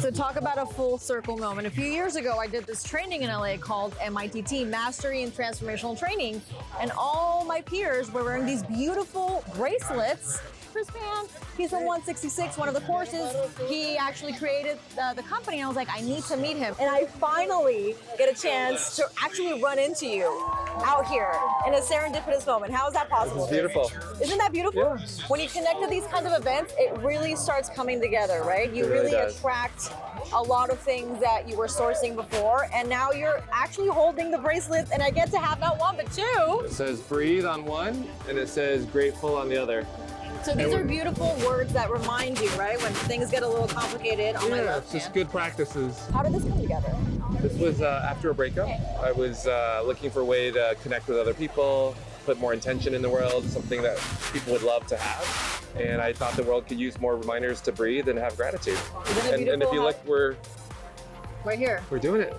So talk about a full circle moment. A few years ago, I did this training in LA called MITT, Mastery in Transformational Training. And all my peers were wearing these beautiful bracelets. Chris Pan, he's from 166, one of the courses. He actually created the company. And I was like, I need to meet him. And I finally get a chance to actually run into you out here in a serendipitous moment. How is that possible? It's beautiful. Isn't that beautiful? Yeah. When you connect to these kinds of events, it really starts coming together, right? You really attract a lot of things that you were sourcing before, and now you're actually holding the bracelets, and I get to have not one, but two. It says breathe on one, and it says grateful on the other. So these are beautiful words that remind you, right? When things get a little complicated on my left it's just hand. good practices. How did this come together? This was after a breakup. I was looking for a way to connect with other people, put more intention in the world, something that people would love to have. And I thought the world could use more reminders to breathe and have gratitude. Isn't it And if you look, we're right here. doing it.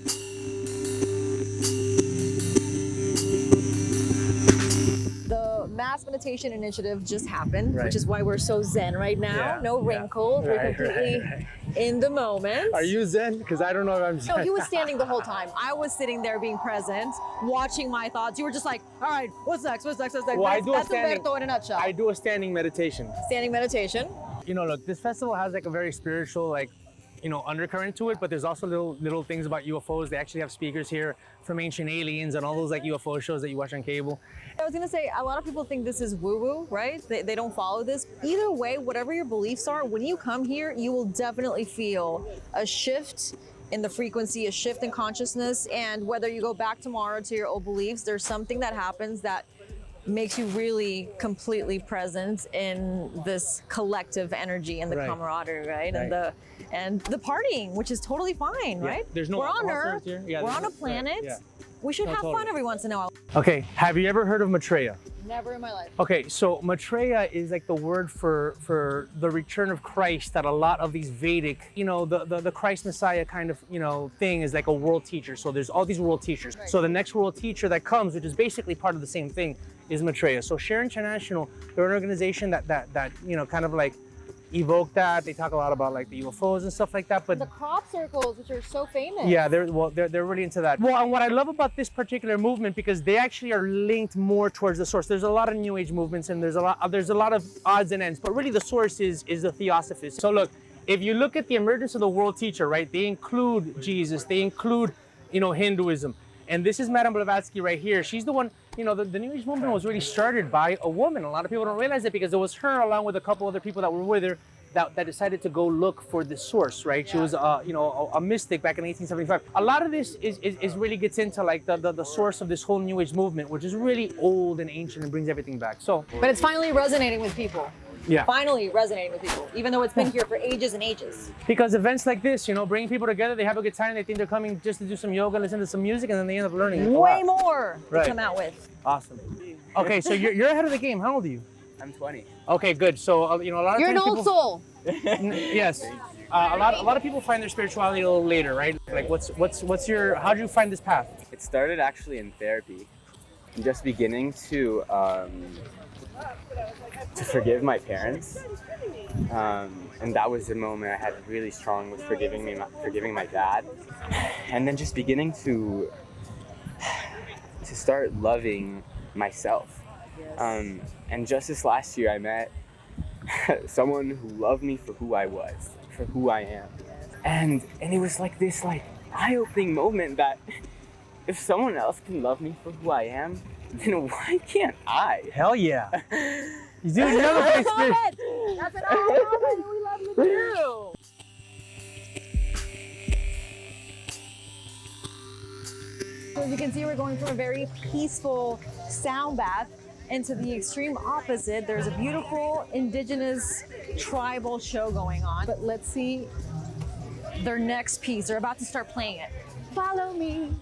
The Mass Meditation Initiative just happened, which is why we're so zen right now. Yeah. No wrinkles. We're completely in the moment. Are you zen? Because I don't know if I'm zen. No, he was standing the whole time. I was sitting there being present, watching my thoughts. You were just like, all right, what's next? What's next? What's next? Well, That's Humberto in a nutshell. I do a standing meditation. Standing meditation. You know, look, this festival has like a very spiritual, undercurrent to it, but there's also little things about UFOs. They actually have speakers here from Ancient Aliens and all those like UFO shows that you watch on cable. I was gonna say, a lot of people think this is woo-woo, right? They don't follow this. Either way, whatever your beliefs are, when you come here, you will definitely feel a shift in the frequency, a shift in consciousness, and whether you go back tomorrow to your old beliefs, there's something that happens that makes you really completely present in this collective energy and the camaraderie, right? And the partying, which is totally fine, right? There's no we're on Earth, here. we're on a planet. We should have fun every once in a while. Okay, have you ever heard of Maitreya? Never in my life. Okay, so Maitreya is like the word for the return of Christ that a lot of these Vedic, the Christ Messiah kind of, thing is like a world teacher. So there's all these world teachers. Right. So the next world teacher that comes, which is basically part of the same thing, is Maitreya. So Share International, they're an organization that kind of like evoke that. They talk a lot about like the UFOs and stuff like that. But the crop circles, which are so famous. Yeah, they're really into that. Well, and what I love about this particular movement, because they actually are linked more towards the source. There's a lot of New Age movements, and there's a lot of odds and ends. But really, the source is the Theosophist. So look, if you look at the emergence of the world teacher, right? They include Jesus. They include, Hinduism. And this is Madame Blavatsky right here. She's the one, the New Age movement was really started by a woman. A lot of people don't realize it because it was her along with a couple other people that were with her that decided to go look for the source, right? Yeah. She was, a mystic back in 1875. A lot of this is really gets into like the source of this whole New Age movement, which is really old and ancient and brings everything back. So, but it's finally resonating with people. Yeah. Finally resonating with people, even though it's been here for ages and ages. Because events like this, bring people together, they have a good time, they think they're coming just to do some yoga, listen to some music, and then they end up learning way more to come out with. Awesome. Okay, so you're ahead of the game. How old are you? I'm 20. Okay, good. So, a lot of You're an old soul. Yes. A lot of people find their spirituality a little later, right? Like, how do you find this path? It started actually in therapy. I'm just beginning to forgive my parents. And that was the moment I had really strong with forgiving my dad. And then just beginning to start loving myself. And just this last year, I met someone who loved me for who I was, for who I am. And it was like this eye-opening moment that if someone else can love me for who I am, then why can't I? Hell yeah. You do another place. That's an moment. We love you too. So as you can see, we're going from a very peaceful sound bath into the extreme opposite. There's a beautiful indigenous tribal show going on. But let's see their next piece. They're about to start playing it. Follow me.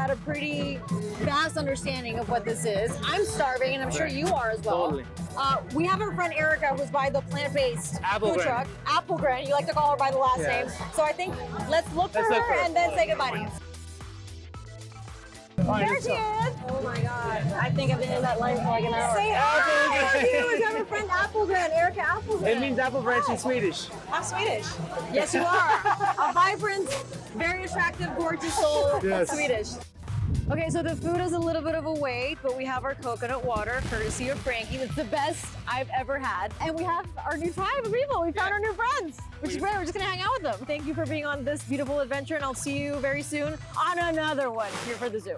got a pretty vast understanding of what this is. I'm starving, and I'm sure you are as well. Totally. We have our friend Erica, who's by the plant-based Apple food Gren. truck. Apple Gren. You like to call her by the last Yes. name. So I think let's look for Let's look her for her. and then say goodbye to you. All right, There let's she go. is. Oh my God. I think I've been in that line for like an hour. Say Apple hi. Gren. You have a friend Applegren, Erica Applegren. It means apple branch in Swedish. I'm Swedish. Yes, you are. A vibrant, very attractive, gorgeous soul. Yes. Swedish. Okay, so the food is a little bit of a wait, but we have our coconut water, courtesy of Frankie. It's the best I've ever had. And we have our new tribe of people. We found our new friends, which is great. We're just gonna hang out with them. Thank you for being on this beautiful adventure, and I'll see you very soon on another one here for the zoo.